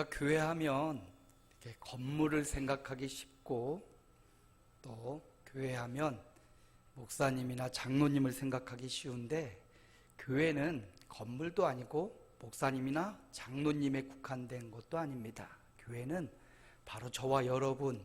우리가 교회하면 이렇게 건물을 생각하기 쉽고, 또 교회하면 목사님이나 장로님을 생각하기 쉬운데, 교회는 건물도 아니고 목사님이나 장로님에 국한된 것도 아닙니다. 교회는 바로 저와 여러분,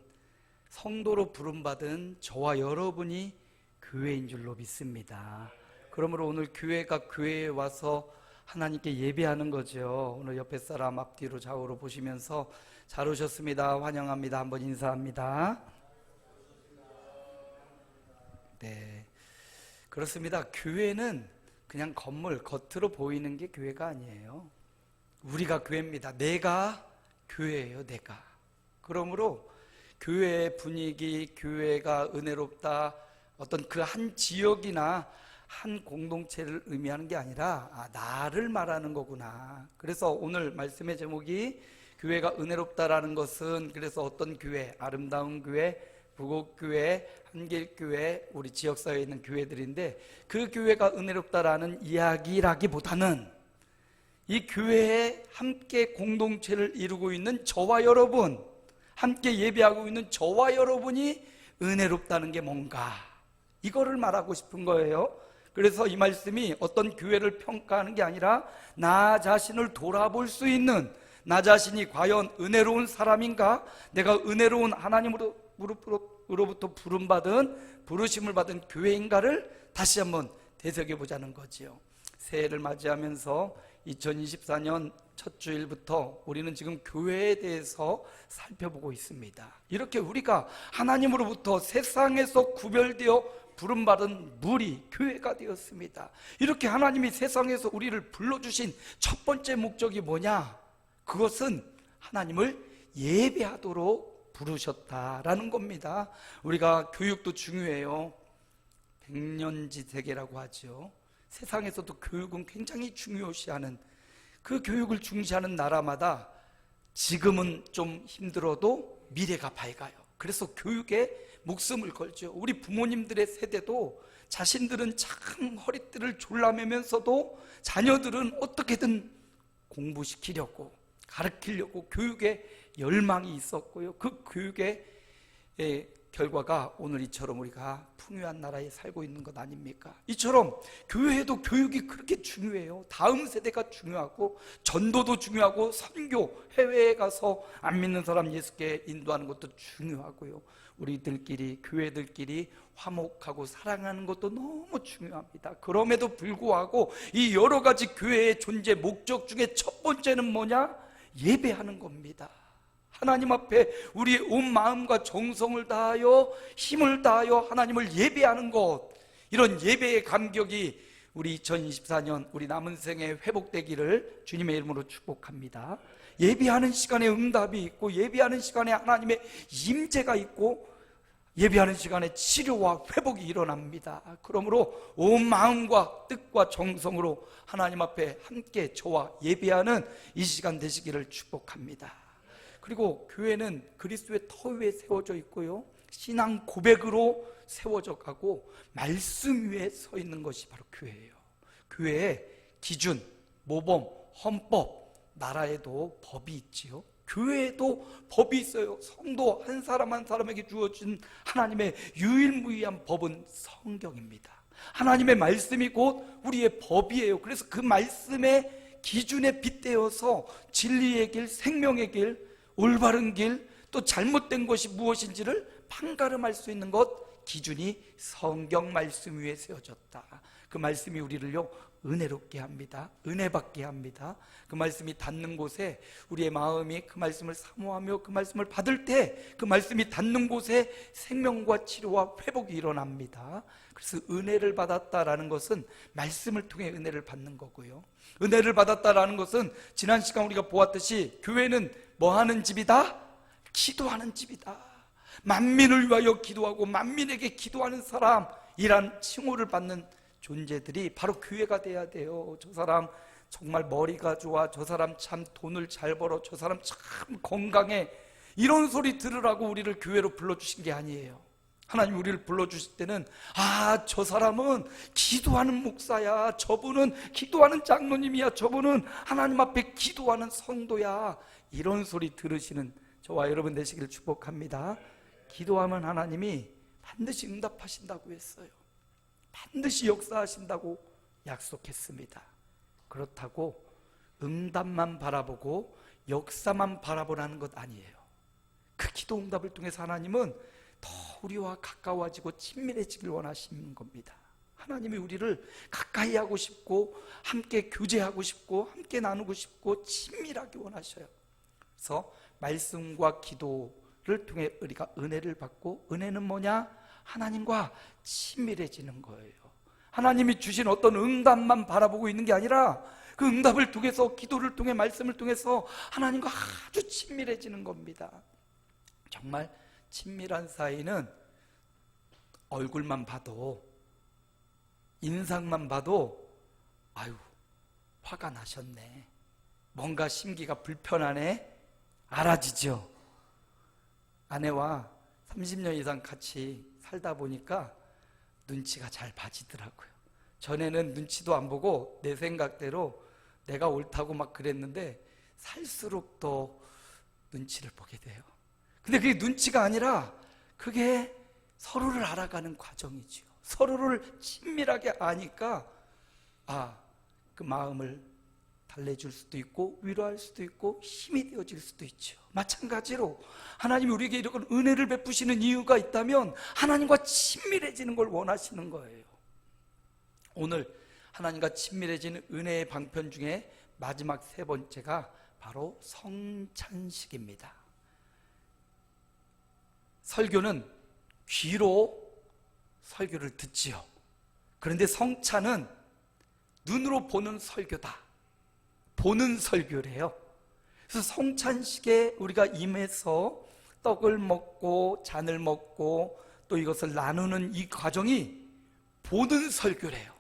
성도로 부름받은 저와 여러분이 교회인 줄로 믿습니다. 그러므로 오늘 교회가 교회에 와서 하나님께 예배하는 거죠. 오늘 옆에 사람 앞뒤로 좌우로 보시면서 잘 오셨습니다, 환영합니다 한번 인사합니다. 네, 그렇습니다. 교회는 그냥 건물, 겉으로 보이는 게 교회가 아니에요. 우리가 교회입니다. 내가 교회예요, 내가. 그러므로 교회의 분위기, 교회가 은혜롭다, 어떤 그 한 지역이나 한 공동체를 의미하는 게 아니라 나를 말하는 거구나. 그래서 오늘 말씀의 제목이 교회가 은혜롭다라는 것은, 그래서 어떤 교회, 아름다운 교회, 부곡교회, 한길교회, 우리 지역사회에 있는 교회들인데, 그 교회가 은혜롭다라는 이야기라기보다는 이 교회에 함께 공동체를 이루고 있는 저와 여러분, 함께 예배하고 있는 저와 여러분이 은혜롭다는 게 뭔가, 이거를 말하고 싶은 거예요. 그래서 이 말씀이 어떤 교회를 평가하는 게 아니라 나 자신을 돌아볼 수 있는, 나 자신이 과연 은혜로운 사람인가, 내가 은혜로운 하나님으로부터 부르심을 받은 교회인가를 다시 한번 되새겨보자는 거지요. 새해를 맞이하면서 2024년 첫 주일부터 우리는 지금 교회에 대해서 살펴보고 있습니다. 이렇게 우리가 하나님으로부터 세상에서 구별되어 부름받은 무리, 교회가 되었습니다. 이렇게 하나님이 세상에서 우리를 불러주신 첫 번째 목적이 뭐냐? 그것은 하나님을 예배하도록 부르셨다라는 겁니다. 우리가 교육도 중요해요. 백년지대계라고 하죠. 세상에서도 교육은 굉장히 중요시하는, 그 교육을 중시하는 나라마다 지금은 좀 힘들어도 미래가 밝아요. 그래서 교육에 목숨을 걸죠. 우리 부모님들의 세대도 자신들은 참 허리띠를 졸라매면서도 자녀들은 어떻게든 공부시키려고, 가르치려고 교육에 열망이 있었고요. 그 교육의 결과가 오늘 이처럼 우리가 풍요한 나라에 살고 있는 것 아닙니까? 이처럼 교회에도 교육이 그렇게 중요해요. 다음 세대가 중요하고, 전도도 중요하고, 선교, 해외에 가서 안 믿는 사람 예수께 인도하는 것도 중요하고요. 우리들끼리, 교회들끼리 화목하고 사랑하는 것도 너무 중요합니다. 그럼에도 불구하고 이 여러 가지 교회의 존재 목적 중에 첫 번째는 뭐냐? 예배하는 겁니다. 하나님 앞에 우리의 온 마음과 정성을 다하여, 힘을 다하여 하나님을 예배하는 것, 이런 예배의 감격이 우리 2024년 우리 남은 생에 회복되기를 주님의 이름으로 축복합니다. 예배하는 시간에 응답이 있고, 예배하는 시간에 하나님의 임재가 있고, 예배하는 시간에 치료와 회복이 일어납니다. 그러므로 온 마음과 뜻과 정성으로 하나님 앞에 함께 저와 예배하는 이 시간 되시기를 축복합니다. 그리고 교회는 그리스도의 터 위에 세워져 있고요, 신앙 고백으로 세워져 가고 말씀 위에 서 있는 것이 바로 교회예요. 교회의 기준, 모범, 헌법, 나라에도 법이 있지요. 교회에도 법이 있어요. 성도 한 사람 한 사람에게 주어진 하나님의 유일무이한 법은 성경입니다. 하나님의 말씀이 곧 우리의 법이에요. 그래서 그 말씀의 기준에 빗대어서 진리의 길, 생명의 길, 올바른 길, 또 잘못된 것이 무엇인지를 판가름할 수 있는 것, 기준이 성경 말씀 위에 세워졌다. 그 말씀이 우리를요 은혜롭게 합니다. 은혜 받게 합니다. 그 말씀이 닿는 곳에 우리의 마음이 그 말씀을 사모하며 그 말씀을 받을 때 그 말씀이 닿는 곳에 생명과 치료와 회복이 일어납니다. 그래서 은혜를 받았다라는 것은 말씀을 통해 은혜를 받는 거고요, 은혜를 받았다라는 것은 지난 시간 우리가 보았듯이 교회는 뭐 하는 집이다? 기도하는 집이다. 만민을 위하여 기도하고 만민에게 기도하는 사람이란 칭호를 받는 존재들이 바로 교회가 돼야 돼요. 저 사람 정말 머리가 좋아, 저 사람 참 돈을 잘 벌어, 저 사람 참 건강해, 이런 소리 들으라고 우리를 교회로 불러주신 게 아니에요. 하나님 우리를 불러주실 때는 저 사람은 기도하는 목사야, 저분은 기도하는 장로님이야, 저분은 하나님 앞에 기도하는 성도야, 이런 소리 들으시는 저와 여러분 되시기를 축복합니다. 기도하면 하나님이 반드시 응답하신다고 했어요. 반드시 역사하신다고 약속했습니다. 그렇다고 응답만 바라보고 역사만 바라보라는 것 아니에요. 그 기도 응답을 통해서 하나님은 더 우리와 가까워지고 친밀해지길 원하시는 겁니다. 하나님이 우리를 가까이 하고 싶고 함께 교제하고 싶고 함께 나누고 싶고 친밀하게 원하셔요. 그래서 말씀과 기도를 통해 우리가 은혜를 받고, 은혜는 뭐냐? 하나님과 친밀해지는 거예요. 하나님이 주신 어떤 응답만 바라보고 있는 게 아니라 그 응답을 통해서, 기도를 통해, 말씀을 통해서 하나님과 아주 친밀해지는 겁니다. 정말 친밀한 사이는 얼굴만 봐도, 인상만 봐도 아유, 화가 나셨네, 뭔가 심기가 불편하네, 알아지죠. 아내와 30년 이상 같이 살다 보니까 눈치가 잘 봐지더라고요. 전에는 눈치도 안 보고 내 생각대로 내가 옳다고 막 그랬는데 살수록 더 눈치를 보게 돼요. 근데 그게 눈치가 아니라 그게 서로를 알아가는 과정이죠. 서로를 친밀하게 아니까 그 마음을 달래줄 수도 있고 위로할 수도 있고 힘이 되어질 수도 있죠. 마찬가지로 하나님이 우리에게 이런 은혜를 베푸시는 이유가 있다면 하나님과 친밀해지는 걸 원하시는 거예요. 오늘 하나님과 친밀해지는 은혜의 방편 중에 마지막 세 번째가 바로 성찬식입니다. 설교는 귀로 설교를 듣지요. 그런데 성찬은 눈으로 보는 설교다. 보는 설교래요. 그래서 성찬식에 우리가 임해서 떡을 먹고 잔을 먹고 또 이것을 나누는 이 과정이 보는 설교래요.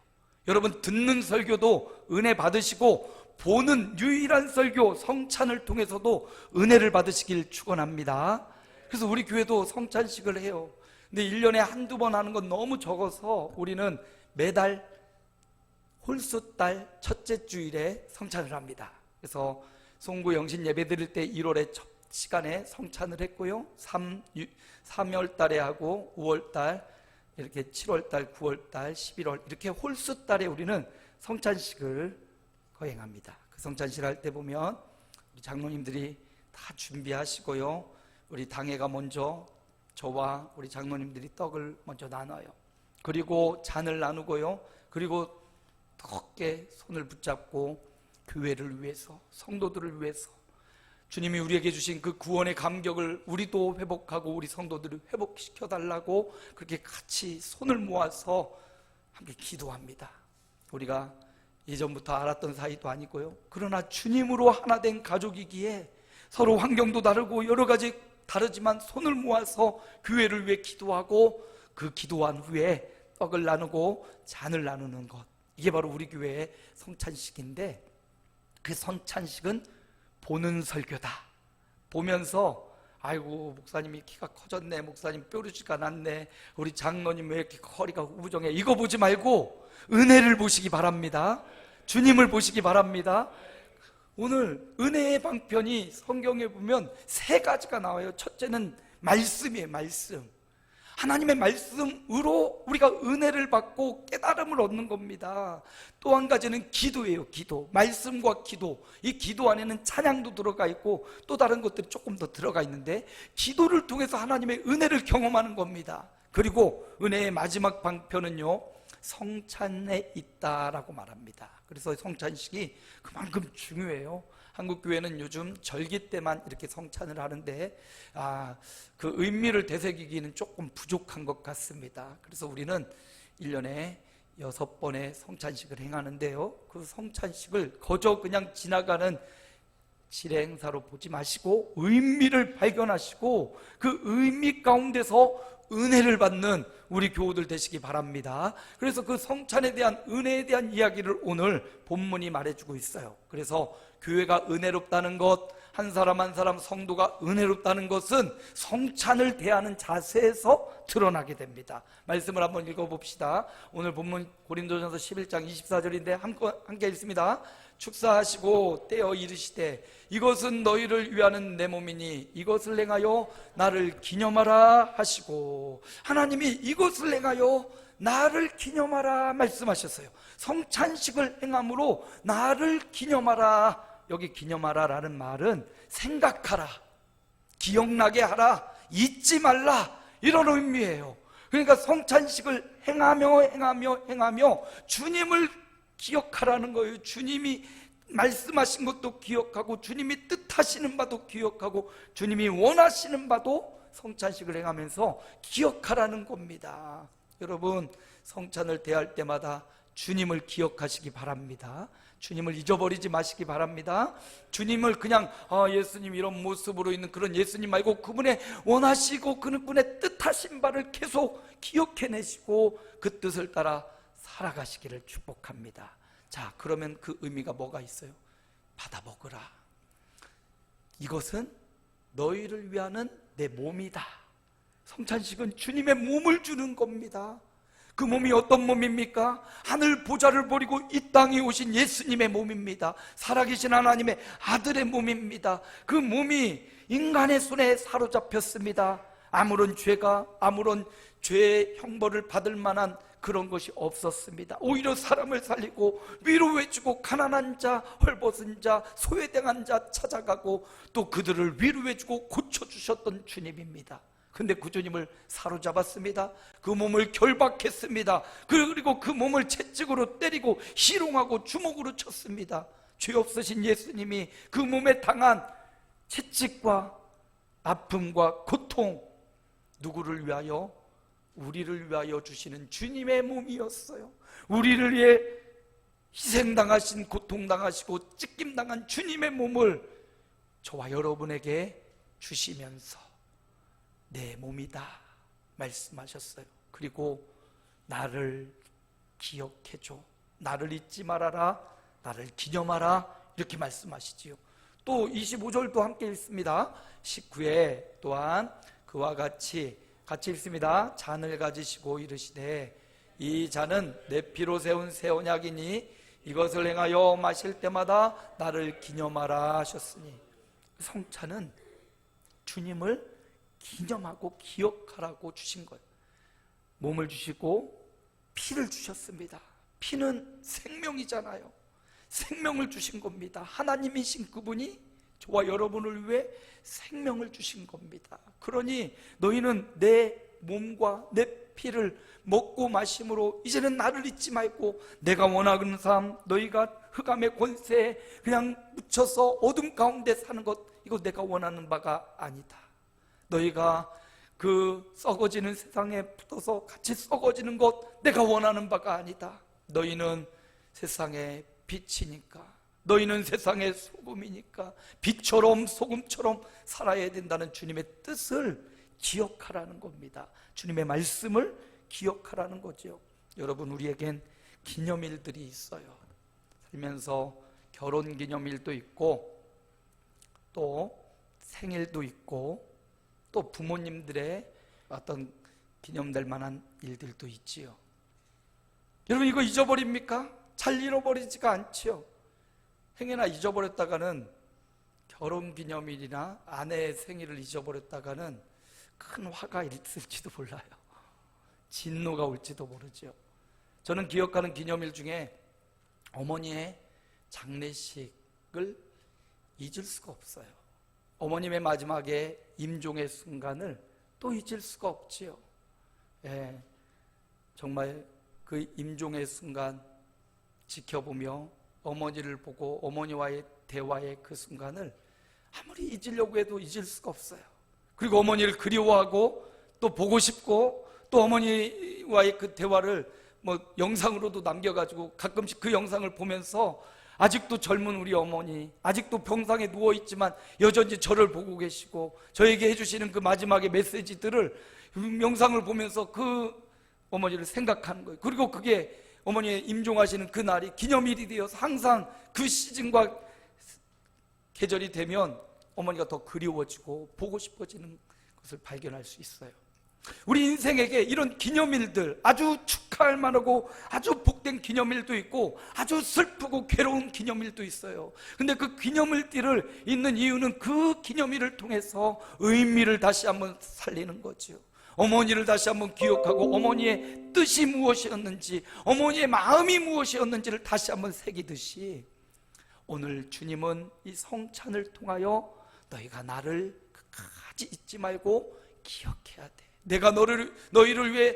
여러분, 듣는 설교도 은혜 받으시고 보는 유일한 설교 성찬을 통해서도 은혜를 받으시길 축원합니다. 그래서 우리 교회도 성찬식을 해요. 근데 1년에 한두 번 하는 건 너무 적어서 우리는 매달 홀수달 첫째 주일에 성찬을 합니다. 그래서 송구 영신 예배 드릴 때 1월에 첫 시간에 성찬을 했고요, 3월 달에 하고 5월 달, 이렇게 7월 달, 9월 달, 11월 이렇게 홀수 달에 우리는 성찬식을 거행합니다. 그 성찬식을 할 때 보면 우리 장로님들이 다 준비하시고요, 우리 당회가 먼저 저와 우리 장로님들이 떡을 먼저 나눠요. 그리고 잔을 나누고요, 그리고 뜨겁게 손을 붙잡고 교회를 위해서, 성도들을 위해서 주님이 우리에게 주신 그 구원의 감격을 우리도 회복하고 우리 성도들을 회복시켜 달라고 그렇게 같이 손을 모아서 함께 기도합니다. 우리가 예전부터 알았던 사이도 아니고요, 그러나 주님으로 하나 된 가족이기에 서로 환경도 다르고 여러 가지 다르지만 손을 모아서 교회를 위해 기도하고 그 기도한 후에 떡을 나누고 잔을 나누는 것, 이게 바로 우리 교회의 성찬식인데, 그 성찬식은 보는 설교다. 보면서 아이고 목사님이 키가 커졌네, 목사님 뾰루지가 났네, 우리 장로님 왜 이렇게 허리가 우부정해, 이거 보지 말고 은혜를 보시기 바랍니다. 주님을 보시기 바랍니다. 오늘 은혜의 방편이 성경에 보면 세 가지가 나와요. 첫째는 말씀이에요. 말씀. 하나님의 말씀으로 우리가 은혜를 받고 깨달음을 얻는 겁니다. 또 한 가지는 기도예요. 기도. 말씀과 기도. 이 기도 안에는 찬양도 들어가 있고 또 다른 것들이 조금 더 들어가 있는데, 기도를 통해서 하나님의 은혜를 경험하는 겁니다. 그리고 은혜의 마지막 방편은요, 성찬에 있다라고 말합니다. 그래서 성찬식이 그만큼 중요해요. 한국 교회는 요즘 절기 때만 이렇게 성찬을 하는데 그 의미를 되새기기는 조금 부족한 것 같습니다. 그래서 우리는 1년에 6번의 성찬식을 행하는데요, 그 성찬식을 거저 그냥 지나가는 지례 행사로 보지 마시고 의미를 발견하시고 그 의미 가운데서 은혜를 받는 우리 교우들 되시기 바랍니다. 그래서 그 성찬에 대한, 은혜에 대한 이야기를 오늘 본문이 말해주고 있어요. 그래서 교회가 은혜롭다는 것, 한 사람 한 사람 성도가 은혜롭다는 것은 성찬을 대하는 자세에서 드러나게 됩니다. 말씀을 한번 읽어봅시다. 오늘 본문 고린도전서 11장 24절인데 함께 읽습니다. 축사하시고 떼어 이르시되 이것은 너희를 위하는 내 몸이니 이것을 행하여 나를 기념하라 하시고, 하나님이 이것을 행하여 나를 기념하라 말씀하셨어요. 성찬식을 행함으로 나를 기념하라. 여기 기념하라 라는 말은 생각하라, 기억나게 하라, 잊지 말라, 이런 의미예요. 그러니까 성찬식을 행하며 주님을 기억하라는 거예요. 주님이 말씀하신 것도 기억하고, 주님이 뜻하시는 바도 기억하고, 주님이 원하시는 바도 성찬식을 행하면서 기억하라는 겁니다. 여러분, 성찬을 대할 때마다 주님을 기억하시기 바랍니다. 주님을 잊어버리지 마시기 바랍니다. 주님을 그냥 예수님 이런 모습으로 있는 그런 예수님 말고 그분의 원하시고 그분의 뜻하신 바를 계속 기억해내시고 그 뜻을 따라 살아가시기를 축복합니다. 자, 그러면 그 의미가 뭐가 있어요? 받아 먹으라. 이것은 너희를 위하는 내 몸이다. 성찬식은 주님의 몸을 주는 겁니다. 그 몸이 어떤 몸입니까? 하늘 보좌를 버리고 이 땅에 오신 예수님의 몸입니다. 살아계신 하나님의 아들의 몸입니다. 그 몸이 인간의 손에 사로잡혔습니다. 아무런 죄의 형벌을 받을 만한 그런 것이 없었습니다. 오히려 사람을 살리고 위로해주고, 가난한 자, 헐벗은 자, 소외당한 자 찾아가고 또 그들을 위로해주고 고쳐주셨던 주님입니다. 근데 그 주님을 사로잡았습니다. 그 몸을 결박했습니다. 그리고 그 몸을 채찍으로 때리고 희롱하고 주먹으로 쳤습니다. 죄 없으신 예수님이 그 몸에 당한 채찍과 아픔과 고통, 누구를 위하여? 우리를 위하여 주시는 주님의 몸이었어요. 우리를 위해 희생당하신, 고통당하시고 찢김당한 주님의 몸을 저와 여러분에게 주시면서 내 몸이다 말씀하셨어요. 그리고 나를 기억해줘, 나를 잊지 말아라, 나를 기념하라, 이렇게 말씀하시지요. 또 25절도 함께 읽습니다. 19에 또한 그와 같이 읽습니다. 잔을 가지시고 이르시되 이 잔은 내 피로 세운 새 언약이니 이것을 행하여 마실 때마다 나를 기념하라 하셨으니, 성찬은 주님을 기념하고 기억하라고 주신 거예요. 몸을 주시고 피를 주셨습니다. 피는 생명이잖아요. 생명을 주신 겁니다. 하나님이신 그분이 저와 여러분을 위해 생명을 주신 겁니다. 그러니 너희는 내 몸과 내 피를 먹고 마심으로 이제는 나를 잊지 말고, 내가 원하는 삶, 너희가 흑암의 권세에 그냥 묻혀서 어둠 가운데 사는 것, 이거 내가 원하는 바가 아니다. 너희가 그 썩어지는 세상에 붙어서 같이 썩어지는 것, 내가 원하는 바가 아니다. 너희는 세상의 빛이니까, 너희는 세상의 소금이니까 빛처럼 소금처럼 살아야 된다는 주님의 뜻을 기억하라는 겁니다. 주님의 말씀을 기억하라는 거죠. 여러분, 우리에겐 기념일들이 있어요. 살면서 결혼 기념일도 있고, 또 생일도 있고, 또 부모님들의 어떤 기념될 만한 일들도 있지요. 여러분, 이거 잊어버립니까? 잘 잃어버리지가 않지요. 행여나 잊어버렸다가는, 결혼기념일이나 아내의 생일을 잊어버렸다가는 큰 화가 있을지도 몰라요. 진노가 올지도 모르죠. 저는 기억하는 기념일 중에 어머니의 장례식을 잊을 수가 없어요. 어머님의 마지막에 임종의 순간을 또 잊을 수가 없지요. 예, 정말 그 임종의 순간 지켜보며 어머니를 보고 어머니와의 대화의 그 순간을 아무리 잊으려고 해도 잊을 수가 없어요. 그리고 어머니를 그리워하고 또 보고 싶고, 또 어머니와의 그 대화를 영상으로도 남겨가지고 가끔씩 그 영상을 보면서 아직도 젊은 우리 어머니, 아직도 병상에 누워있지만 여전히 저를 보고 계시고 저에게 해주시는 그 마지막의 메시지들을 영상을 보면서 그 어머니를 생각하는 거예요. 그리고 그게 어머니의 임종하시는 그 날이 기념일이 되어서 항상 그 시즌과 계절이 되면 어머니가 더 그리워지고 보고 싶어지는 것을 발견할 수 있어요. 우리 인생에게 이런 기념일들, 아주 축하할 만하고 아주 복된 기념일도 있고 아주 슬프고 괴로운 기념일도 있어요. 근데 그 기념일들을 있는 이유는 그 기념일을 통해서 의미를 다시 한번 살리는 거죠. 어머니를 다시 한번 기억하고 어머니의 뜻이 무엇이었는지, 어머니의 마음이 무엇이었는지를 다시 한번 새기듯이 오늘 주님은 이 성찬을 통하여 너희가 나를 끝까지 잊지 말고 기억해야 돼. 내가 너희를 위해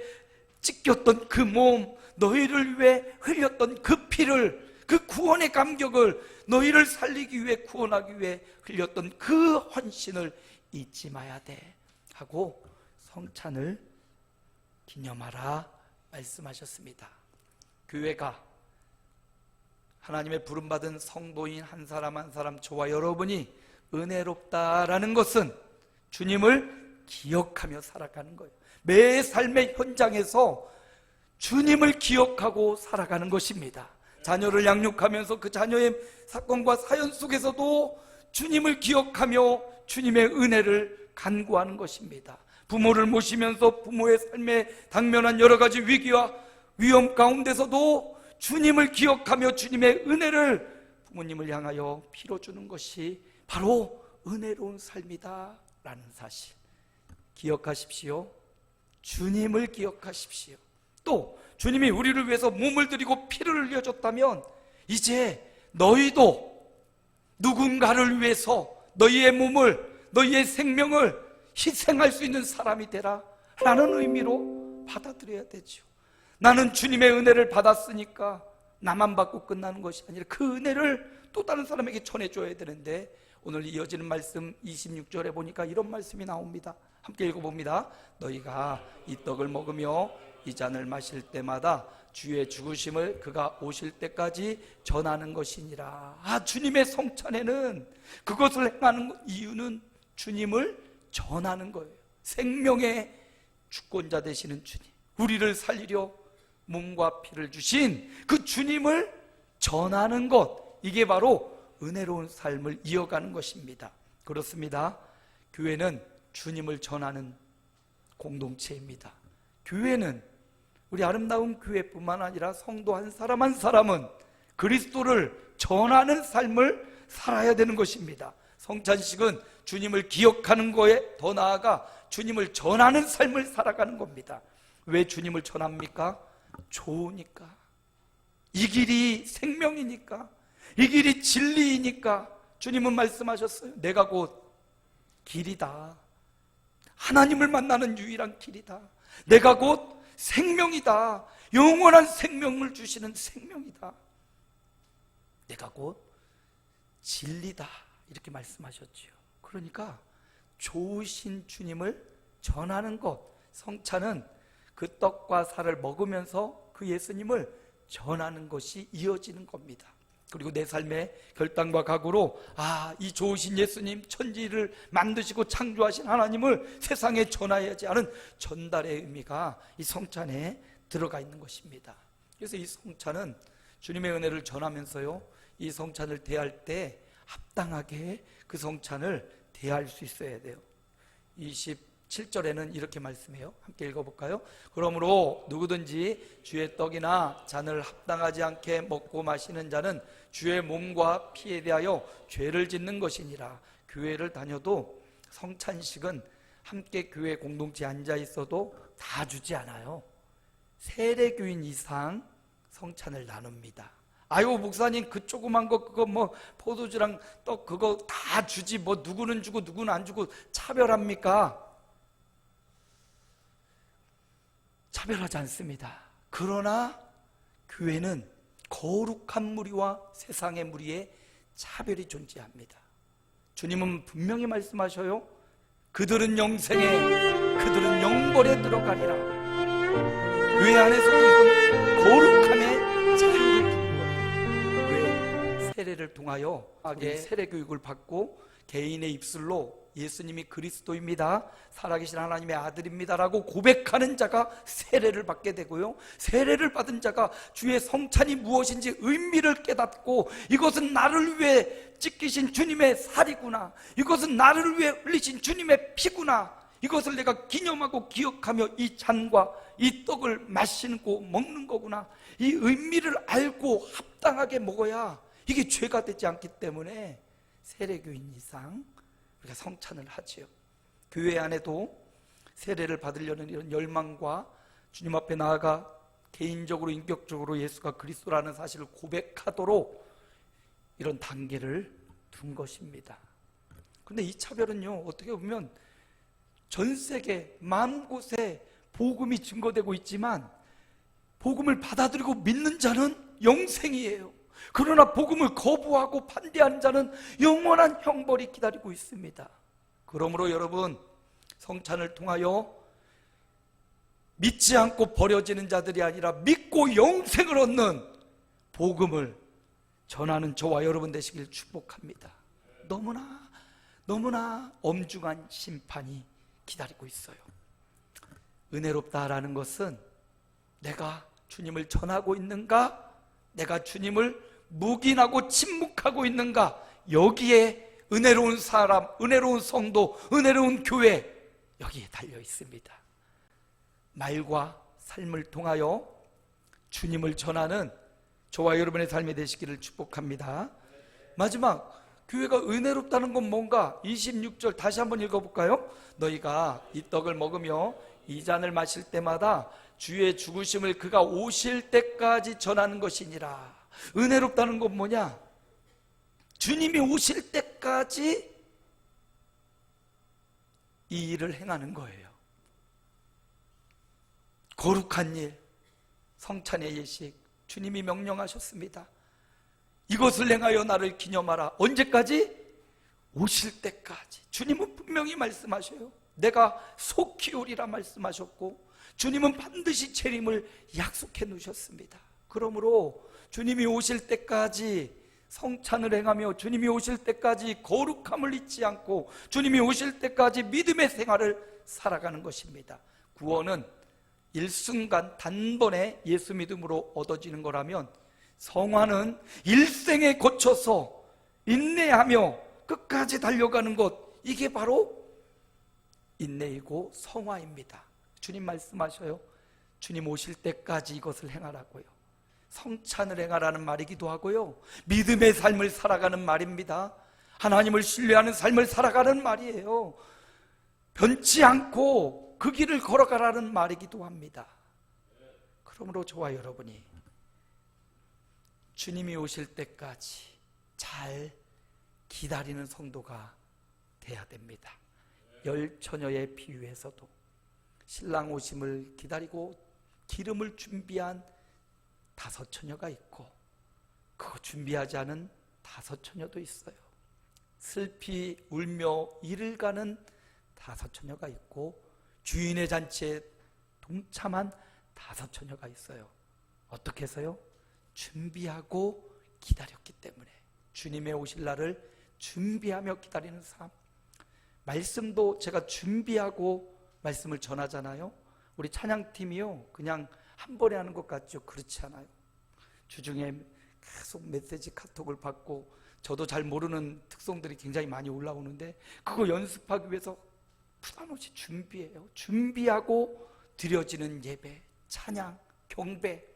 찢겼던 그 몸, 너희를 위해 흘렸던 그 피를, 그 구원의 감격을, 너희를 살리기 위해, 구원하기 위해 흘렸던 그 헌신을 잊지 마야 돼 하고 성찬을 기념하라 말씀하셨습니다. 교회가 하나님의 부름받은 성도인 한 사람 한 사람, 저와 여러분이 은혜롭다라는 것은 주님을 기억하며 살아가는 거예요. 매 삶의 현장에서 주님을 기억하고 살아가는 것입니다. 자녀를 양육하면서 그 자녀의 사건과 사연 속에서도 주님을 기억하며 주님의 은혜를 간구하는 것입니다. 부모를 모시면서 부모의 삶에 당면한 여러 가지 위기와 위험 가운데서도 주님을 기억하며 주님의 은혜를 부모님을 향하여 빌어주는 것이 바로 은혜로운 삶이다 라는 사실 기억하십시오. 주님을 기억하십시오. 또 주님이 우리를 위해서 몸을 들이고 피를 흘려줬다면 이제 너희도 누군가를 위해서 너희의 몸을, 너희의 생명을 희생할 수 있는 사람이 되라 라는 의미로 받아들여야 되죠. 나는 주님의 은혜를 받았으니까 나만 받고 끝나는 것이 아니라 그 은혜를 또 다른 사람에게 전해줘야 되는데, 오늘 이어지는 말씀 26절에 보니까 이런 말씀이 나옵니다. 함께 읽어봅니다. 너희가 이 떡을 먹으며 이 잔을 마실 때마다 주의 죽으심을 그가 오실 때까지 전하는 것이니라. 주님의 성찬에는 그것을 행하는 이유는 주님을 전하는 거예요. 생명의 주권자 되시는 주님, 우리를 살리려 몸과 피를 주신 그 주님을 전하는 것, 이게 바로 은혜로운 삶을 이어가는 것입니다. 그렇습니다. 교회는 주님을 전하는 공동체입니다. 교회는, 우리 아름다운 교회뿐만 아니라 성도 한 사람 한 사람은 그리스도를 전하는 삶을 살아야 되는 것입니다. 성찬식은 주님을 기억하는 거에 더 나아가 주님을 전하는 삶을 살아가는 겁니다. 왜 주님을 전합니까? 좋으니까. 이 길이 생명이니까, 이 길이 진리이니까. 주님은 말씀하셨어요. 내가 곧 길이다. 하나님을 만나는 유일한 길이다. 내가 곧 생명이다. 영원한 생명을 주시는 생명이다. 내가 곧 진리다. 이렇게 말씀하셨지요. 그러니까 좋으신 주님을 전하는 것, 성찬은 그 떡과 살을 먹으면서 그 예수님을 전하는 것이 이어지는 겁니다. 그리고 내 삶의 결단과 각오로 이 좋으신 예수님, 천지를 만드시고 창조하신 하나님을 세상에 전해야지 하는 전달의 의미가 이 성찬에 들어가 있는 것입니다. 그래서 이 성찬은 주님의 은혜를 전하면서요, 이 성찬을 대할 때 합당하게 그 성찬을 대할 수 있어야 돼요. 27절에는 이렇게 말씀해요. 함께 읽어볼까요? 그러므로 누구든지 주의 떡이나 잔을 합당하지 않게 먹고 마시는 자는 주의 몸과 피에 대하여 죄를 짓는 것이니라. 교회를 다녀도 성찬식은 함께 교회 공동체에 앉아 있어도 다 주지 않아요. 세례교인 이상 성찬을 나눕니다. 아유 목사님 그 조그만 거 그거 뭐 포도주랑 떡 그거 다 주지 뭐 누구는 주고 누구는 안 주고 차별합니까? 차별하지 않습니다. 그러나 교회는 거룩한 무리와 세상의 무리에 차별이 존재합니다. 주님은 분명히 말씀하셔요. 그들은 영생에, 그들은 영벌에 들어가리라. 교회 안에서도 이건 거룩함의 차이를 두는 거예요. 왜? 세례를 통하여 세례 교육을 받고 개인의 입술로 예수님이 그리스도입니다, 살아계신 하나님의 아들입니다라고 고백하는 자가 세례를 받게 되고요, 세례를 받은 자가 주의 성찬이 무엇인지 의미를 깨닫고 이것은 나를 위해 찢기신 주님의 살이구나, 이것은 나를 위해 흘리신 주님의 피구나, 이것을 내가 기념하고 기억하며 이 잔과 이 떡을 마시고 먹는 거구나, 이 의미를 알고 합당하게 먹어야 이게 죄가 되지 않기 때문에 세례교인 이상 우리가 성찬을 하지요. 교회 안에도 세례를 받으려는 이런 열망과 주님 앞에 나아가 개인적으로 인격적으로 예수가 그리스도라는 사실을 고백하도록 이런 단계를 둔 것입니다. 그런데 이 차별은요, 어떻게 보면 전 세계 만 곳에 복음이 증거되고 있지만 복음을 받아들이고 믿는 자는 영생이에요. 그러나 복음을 거부하고 반대하는 자는 영원한 형벌이 기다리고 있습니다. 그러므로 여러분, 성찬을 통하여 믿지 않고 버려지는 자들이 아니라 믿고 영생을 얻는 복음을 전하는 저와 여러분 되시길 축복합니다. 너무나 엄중한 심판이 기다리고 있어요. 은혜롭다라는 것은 내가 주님을 전하고 있는가, 내가 주님을 묵인하고 침묵하고 있는가, 여기에 은혜로운 사람, 은혜로운 성도, 은혜로운 교회, 여기에 달려 있습니다. 말과 삶을 통하여 주님을 전하는 저와 여러분의 삶이 되시기를 축복합니다. 마지막, 교회가 은혜롭다는 건 뭔가? 26절 다시 한번 읽어볼까요? 너희가 이 떡을 먹으며 이 잔을 마실 때마다 주의 죽으심을 그가 오실 때까지 전하는 것이니라. 은혜롭다는 건 뭐냐? 주님이 오실 때까지 이 일을 행하는 거예요. 거룩한 일, 성찬의 예식, 주님이 명령하셨습니다. 이것을 행하여 나를 기념하라. 언제까지? 오실 때까지. 주님은 분명히 말씀하셔요. 내가 속히 오리라 말씀하셨고, 주님은 반드시 재림을 약속해 놓으셨습니다. 그러므로 주님이 오실 때까지 성찬을 행하며 주님이 오실 때까지 거룩함을 잊지 않고 주님이 오실 때까지 믿음의 생활을 살아가는 것입니다. 구원은 일순간 단번에 예수 믿음으로 얻어지는 거라면, 성화는 일생에 거쳐서 인내하며 끝까지 달려가는 것, 이게 바로 인내이고 성화입니다. 주님 말씀하셔요. 주님 오실 때까지 이것을 행하라고요. 성찬을 행하라는 말이기도 하고요, 믿음의 삶을 살아가는 말입니다. 하나님을 신뢰하는 삶을 살아가는 말이에요. 변치 않고 그 길을 걸어가라는 말이기도 합니다. 그러므로 저와 여러분이 주님이 오실 때까지 잘 기다리는 성도가 돼야 됩니다. 열처녀의 비유에서도 신랑 오심을 기다리고 기름을 준비한 5처녀가 있고, 그거 준비하지 않은 5처녀도 있어요. 슬피 울며 이를 가는 5처녀가 있고, 주인의 잔치에 동참한 5처녀가 있어요. 어떻게 해서요? 준비하고 기다렸기 때문에. 주님의 오실 날을 준비하며 기다리는 삶. 말씀도 제가 준비하고 말씀을 전하잖아요. 우리 찬양팀이요, 그냥 한 번에 하는 것 같죠? 그렇지 않아요. 주중에 계속 메시지 카톡을 받고, 저도 잘 모르는 특성들이 굉장히 많이 올라오는데 그거 연습하기 위해서 부담 없이 준비해요. 준비하고 드려지는 예배, 찬양, 경배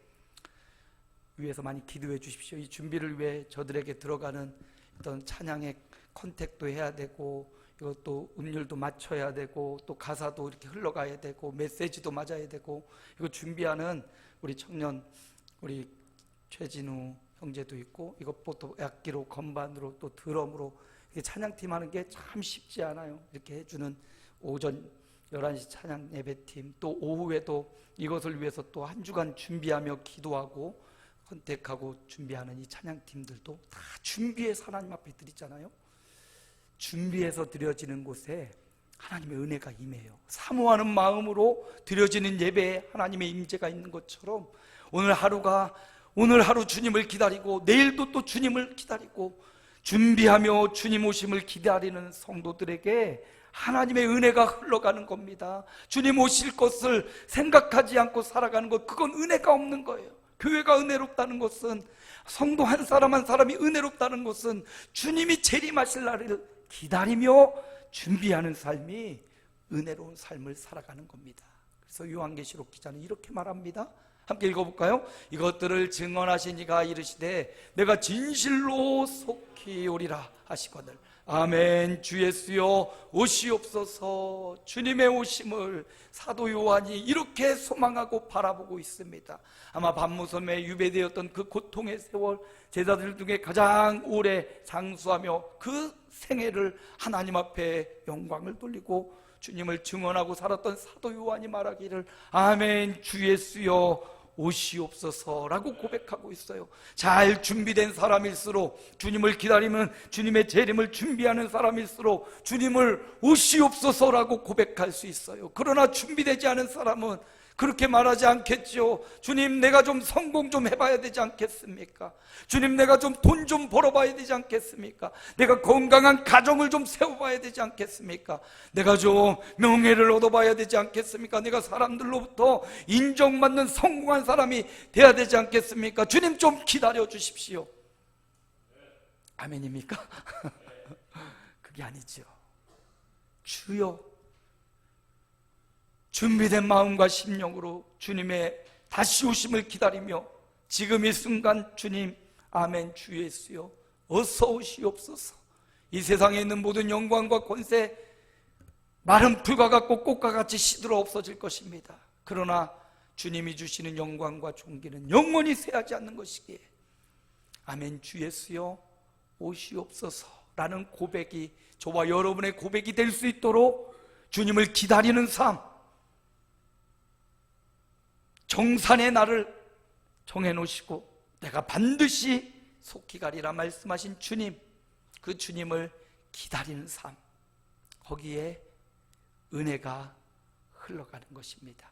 위해서 많이 기도해 주십시오. 이 준비를 위해 저들에게 들어가는 어떤 찬양의 컨택도 해야 되고, 이것도 음률도 맞춰야 되고, 또 가사도 이렇게 흘러가야 되고, 메시지도 맞아야 되고, 이거 준비하는 우리 청년, 우리 최진우 형제도 있고, 이것부터 악기로, 건반으로, 또 드럼으로 찬양팀 하는 게 참 쉽지 않아요. 이렇게 해주는 오전 11시 찬양 예배팀, 또 오후에도 이것을 위해서 또 한 주간 준비하며 기도하고 컨택하고 준비하는 이 찬양팀들도 다 준비해서 하나님 앞에 드리잖아요. 준비해서 드려지는 곳에 하나님의 은혜가 임해요. 사모하는 마음으로 드려지는 예배에 하나님의 임재가 있는 것처럼, 오늘 하루 주님을 기다리고, 내일도 또 주님을 기다리고, 준비하며 주님 오심을 기다리는 성도들에게 하나님의 은혜가 흘러가는 겁니다. 주님 오실 것을 생각하지 않고 살아가는 것, 그건 은혜가 없는 거예요. 교회가 은혜롭다는 것은, 성도 한 사람 한 사람이 은혜롭다는 것은 주님이 재림하실 날을 기다리며 준비하는 삶이 은혜로운 삶을 살아가는 겁니다. 그래서 요한계시록 기자는 이렇게 말합니다. 함께 읽어볼까요? 이것들을 증언하신 이가 이르시되 내가 진실로 속히 오리라 하시거늘 아멘. 주 예수여 오시옵소서. 주님의 오심을 사도 요한이 이렇게 소망하고 바라보고 있습니다. 아마 밤무섬에 유배되었던 그 고통의 세월, 제자들 중에 가장 오래 장수하며 그 생애를 하나님 앞에 영광을 돌리고 주님을 증언하고 살았던 사도 요한이 말하기를 아멘. 주 예수여 오시옵소서라고 고백하고 있어요. 잘 준비된 사람일수록, 주님을 기다리면 주님의 재림을 준비하는 사람일수록 주님을 오시옵소서라고 고백할 수 있어요. 그러나 준비되지 않은 사람은 그렇게 말하지 않겠죠. 주님, 내가 좀 성공 좀 해봐야 되지 않겠습니까? 주님, 내가 좀 돈 좀 벌어봐야 되지 않겠습니까? 내가 건강한 가정을 좀 세워봐야 되지 않겠습니까? 내가 좀 명예를 얻어봐야 되지 않겠습니까? 내가 사람들로부터 인정받는 성공한 사람이 돼야 되지 않겠습니까? 주님 좀 기다려 주십시오. 아멘입니까? 그게 아니죠. 주여, 준비된 마음과 심령으로 주님의 다시 오심을 기다리며 지금 이 순간 주님 아멘. 주 예수여 어서 오시옵소서. 이 세상에 있는 모든 영광과 권세, 마른 풀과 같고 꽃과 같이 시들어 없어질 것입니다. 그러나 주님이 주시는 영광과 존귀는 영원히 쇠하지 않는 것이기에 아멘. 주 예수여 오시옵소서 라는 고백이 저와 여러분의 고백이 될 수 있도록 주님을 기다리는 삶, 정산의 날을 정해놓으시고 내가 반드시 속히 가리라 말씀하신 주님, 그 주님을 기다리는 삶, 거기에 은혜가 흘러가는 것입니다.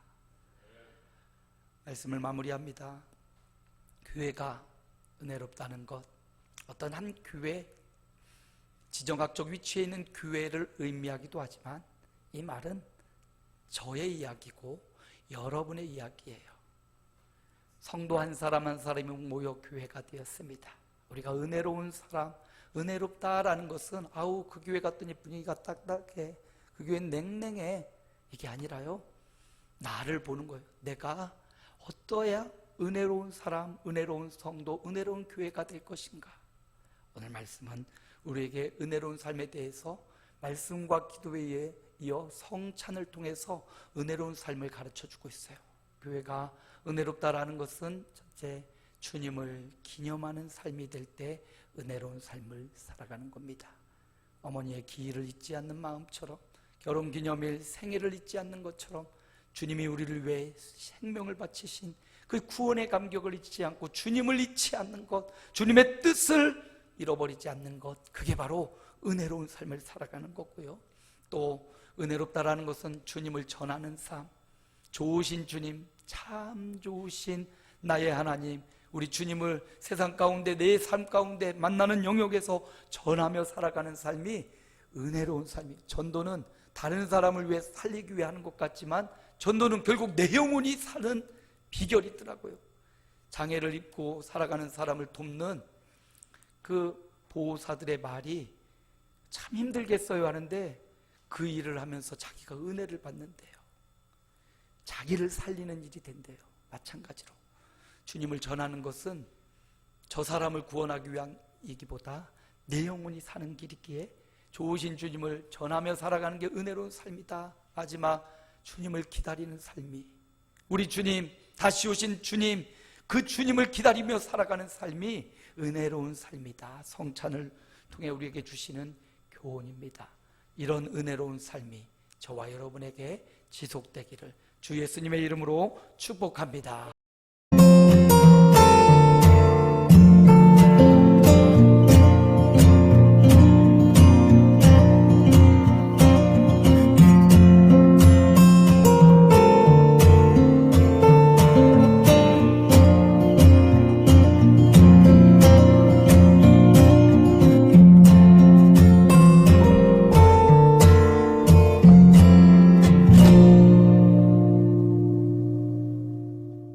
말씀을 마무리합니다. 교회가 은혜롭다는 것, 어떤 한 교회, 지정학적 위치에 있는 교회를 의미하기도 하지만 이 말은 저의 이야기고 여러분의 이야기예요. 성도 한 사람 한 사람이 모여 교회가 되었습니다. 우리가 은혜로운 사람, 은혜롭다라는 것은 아우 그 교회 갔더니 분위기가 딱딱해, 그 교회는 냉랭해, 이게 아니라요, 나를 보는 거예요. 내가 어떠해야 은혜로운 사람, 은혜로운 성도, 은혜로운 교회가 될 것인가. 오늘 말씀은 우리에게 은혜로운 삶에 대해서 말씀과 기도에 이어 성찬을 통해서 은혜로운 삶을 가르쳐주고 있어요. 교회가 은혜롭다라는 것은 첫째, 주님을 기념하는 삶이 될 때 은혜로운 삶을 살아가는 겁니다. 어머니의 기일을 잊지 않는 마음처럼, 결혼기념일, 생일을 잊지 않는 것처럼 주님이 우리를 위해 생명을 바치신 그 구원의 감격을 잊지 않고 주님을 잊지 않는 것, 주님의 뜻을 잃어버리지 않는 것, 그게 바로 은혜로운 삶을 살아가는 거고요. 또 은혜롭다라는 것은 주님을 전하는 삶, 좋으신 주님, 참 좋으신 나의 하나님, 우리 주님을 세상 가운데, 내 삶 가운데 만나는 영역에서 전하며 살아가는 삶이 은혜로운 삶이에요. 전도는 다른 사람을 위해 살리기 위해 하는 것 같지만 전도는 결국 내 영혼이 사는 비결이 있더라고요. 장애를 입고 살아가는 사람을 돕는 그 보호사들의 말이 참 힘들겠어요 하는데, 그 일을 하면서 자기가 은혜를 받는데요, 자기를 살리는 일이 된대요. 마찬가지로 주님을 전하는 것은 저 사람을 구원하기 위한 이기보다 내 영혼이 사는 길이기에 좋으신 주님을 전하며 살아가는 게 은혜로운 삶이다. 마지막, 주님을 기다리는 삶이, 우리 주님, 다시 오신 주님, 그 주님을 기다리며 살아가는 삶이 은혜로운 삶이다. 성찬을 통해 우리에게 주시는 교훈입니다. 이런 은혜로운 삶이 저와 여러분에게 지속되기를 주 예수님의 이름으로 축복합니다.